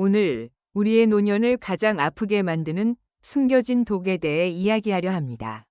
오늘 우리의 노년을 가장 아프게 만드는 숨겨진 독에 대해 이야기하려 합니다.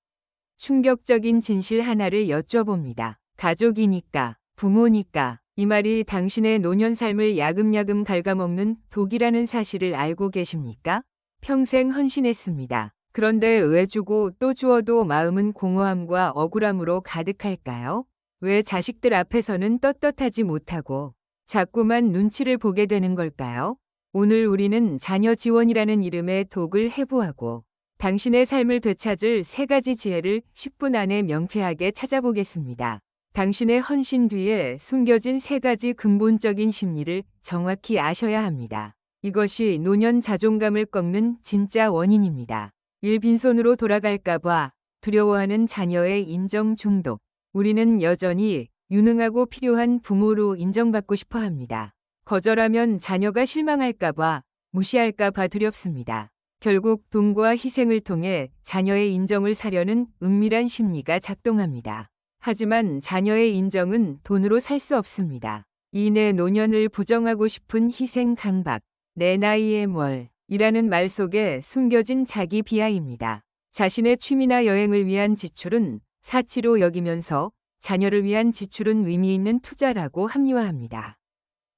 충격적인 진실 하나를 여쭤봅니다. 가족이니까, 부모니까 이 말이 당신의 노년 삶을 야금야금 갉아먹는 독이라는 사실을 알고 계십니까? 평생 헌신했습니다. 그런데 왜 주고 또 주어도 마음은 공허함과 억울함으로 가득할까요? 왜 자식들 앞에서는 떳떳하지 못하고 자꾸만 눈치를 보게 되는 걸까요? 오늘 우리는 자녀 지원이라는 이름의 독을 해부하고 당신의 삶을 되찾을 3가지 지혜를 10분 안에 명쾌하게 찾아보겠습니다. 당신의 헌신 뒤에 숨겨진 3가지 근본적인 심리를 정확히 아셔야 합니다. 이것이 노년 자존감을 꺾는 진짜 원인입니다. 일 빈손으로 돌아갈까봐 두려워하는 자녀의 인정 중독. 우리는 여전히 유능하고 필요한 부모로 인정받고 싶어 합니다. 거절하면 자녀가 실망할까봐, 무시할까봐 두렵습니다. 결국 돈과 희생을 통해 자녀의 인정을 사려는 은밀한 심리가 작동합니다. 하지만 자녀의 인정은 돈으로 살 수 없습니다. 내 노년을 부정하고 싶은 희생 강박, 내 나이에 뭘 이라는 말 속에 숨겨진 자기 비하입니다. 자신의 취미나 여행을 위한 지출은 사치로 여기면서 자녀를 위한 지출은 의미 있는 투자라고 합리화합니다.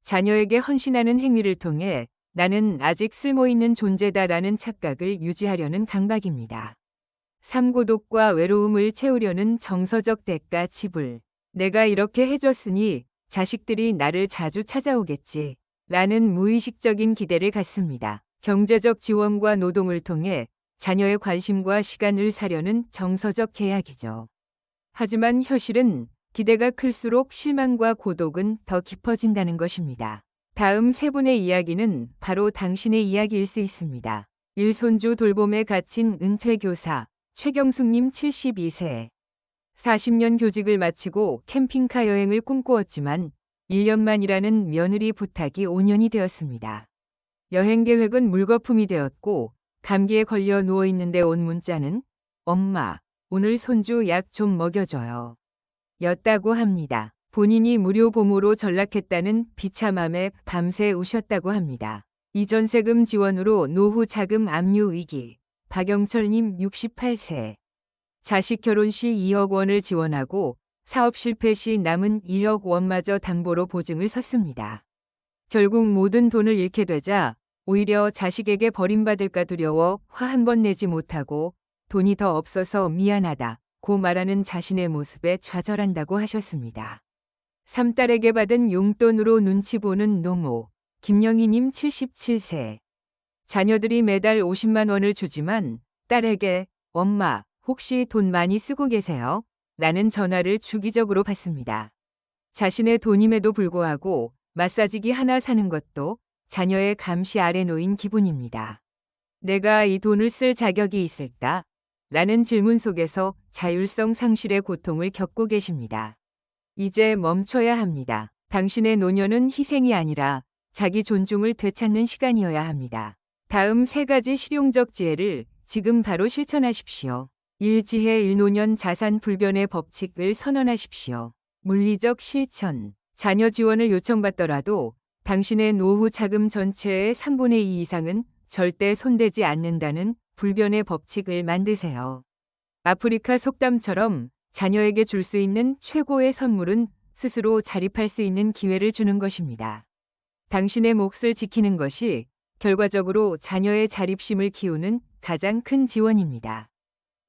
자녀에게 헌신하는 행위를 통해 나는 아직 쓸모있는 존재다라는 착각을 유지하려는 강박입니다. 삶고독과 외로움을 채우려는 정서적 대가 지불. 내가 이렇게 해줬으니 자식들이 나를 자주 찾아오겠지 라는 무의식적인 기대를 갖습니다. 경제적 지원과 노동을 통해 자녀의 관심과 시간을 사려는 정서적 계약이죠. 하지만 현실은 기대가 클수록 실망과 고독은 더 깊어진다는 것입니다. 다음 3분의 이야기는 바로 당신의 이야기일 수 있습니다. 일손주 돌봄에 갇힌 은퇴교사 최경숙님 72세. 40년 교직을 마치고 캠핑카 여행을 꿈꾸었지만 1년만이라는 며느리 부탁이 5년이 되었습니다. 여행 계획은 물거품이 되었고 감기에 걸려 누워있는데 온 문자는 엄마, 오늘 손주 약 좀 먹여줘요. 였다고 합니다. 본인이 무료 보모로 전락했다는 비참함에 밤새 우셨다고 합니다. 이전세금 지원으로 노후 자금 압류 위기. 박영철님 68세. 자식 결혼 시 2억 원을 지원하고 사업 실패 시 남은 1억 원마저 담보로 보증을 섰습니다. 결국 모든 돈을 잃게 되자 오히려 자식에게 버림받을까 두려워 화 한 번 내지 못하고 돈이 더 없어서 미안하다 고 말하는 자신의 모습에 좌절한다고 하셨습니다. 3딸에게 받은 용돈으로 눈치 보는 노모 김영희님 77세. 자녀들이 매달 50만 원을 주지만 딸에게 엄마 혹시 돈 많이 쓰고 계세요? 라는 전화를 주기적으로 받습니다. 자신의 돈임에도 불구하고 마사지기 하나 사는 것도 자녀의 감시 아래 놓인 기분입니다. 내가 이 돈을 쓸 자격이 있을까? 라는 질문 속에서 자율성 상실의 고통을 겪고 계십니다. 이제 멈춰야 합니다. 당신의 노년은 희생이 아니라 자기 존중을 되찾는 시간이어야 합니다. 다음 3가지 실용적 지혜를 지금 바로 실천하십시오. 1지혜 1노년 자산 불변의 법칙을 선언하십시오. 물리적 실천. 자녀 지원을 요청받더라도 당신의 노후 자금 전체의 3분의 2 이상은 절대 손대지 않는다는 불변의 법칙을 만드세요. 아프리카 속담처럼 자녀에게 줄 수 있는 최고의 선물은 스스로 자립할 수 있는 기회를 주는 것입니다. 당신의 몫을 지키는 것이 결과적으로 자녀의 자립심을 키우는 가장 큰 지원입니다.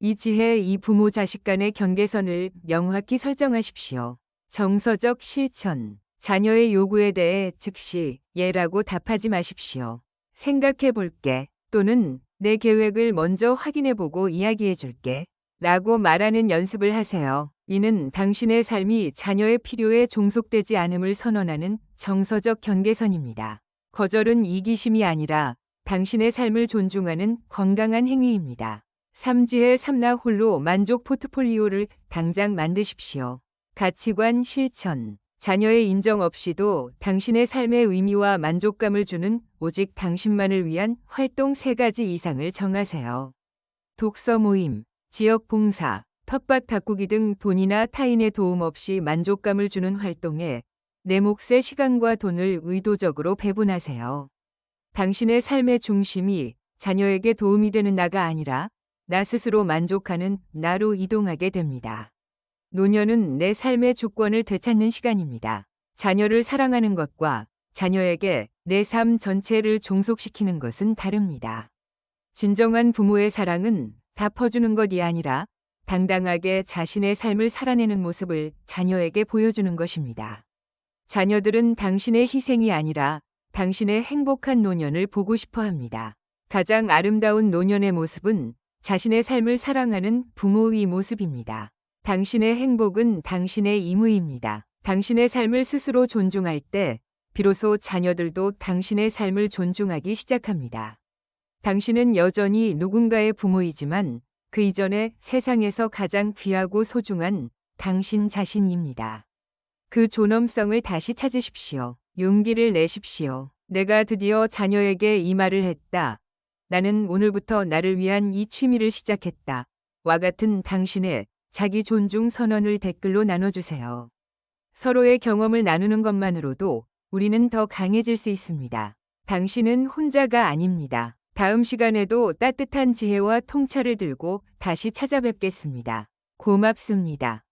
이 지혜 이 부모 자식 간의 경계선을 명확히 설정하십시오. 정서적 실천. 자녀의 요구에 대해 즉시 예라고 답하지 마십시오. 생각해 볼게 또는 내 계획을 먼저 확인해보고 이야기해줄게 라고 말하는 연습을 하세요. 이는 당신의 삶이 자녀의 필요에 종속되지 않음을 선언하는 정서적 경계선입니다. 거절은 이기심이 아니라 당신의 삶을 존중하는 건강한 행위입니다. 3지혜 3나 홀로 만족 포트폴리오를 당장 만드십시오. 가치관 실천. 자녀의 인정 없이도 당신의 삶의 의미와 만족감을 주는 오직 당신만을 위한 활동 3가지 이상을 정하세요. 독서 모임, 지역 봉사, 텃밭 가꾸기 등 돈이나 타인의 도움 없이 만족감을 주는 활동에 내 몫의 시간과 돈을 의도적으로 배분하세요. 당신의 삶의 중심이 자녀에게 도움이 되는 나가 아니라 나 스스로 만족하는 나로 이동하게 됩니다. 노년은 내 삶의 주권을 되찾는 시간입니다. 자녀를 사랑하는 것과 자녀에게 내 삶 전체를 종속시키는 것은 다릅니다. 진정한 부모의 사랑은 다 퍼주는 것이 아니라 당당하게 자신의 삶을 살아내는 모습을 자녀에게 보여주는 것입니다. 자녀들은 당신의 희생이 아니라 당신의 행복한 노년을 보고 싶어 합니다. 가장 아름다운 노년의 모습은 자신의 삶을 사랑하는 부모의 모습입니다. 당신의 행복은 당신의 의무입니다. 당신의 삶을 스스로 존중할 때 비로소 자녀들도 당신의 삶을 존중하기 시작합니다. 당신은 여전히 누군가의 부모이지만 그 이전에 세상에서 가장 귀하고 소중한 당신 자신입니다. 그 존엄성을 다시 찾으십시오. 용기를 내십시오. 내가 드디어 자녀에게 이 말을 했다. 나는 오늘부터 나를 위한 이 취미를 시작했다. 와 같은 당신의 자기 존중 선언을 댓글로 나눠주세요. 서로의 경험을 나누는 것만으로도 우리는 더 강해질 수 있습니다. 당신은 혼자가 아닙니다. 다음 시간에도 따뜻한 지혜와 통찰을 들고 다시 찾아뵙겠습니다. 고맙습니다.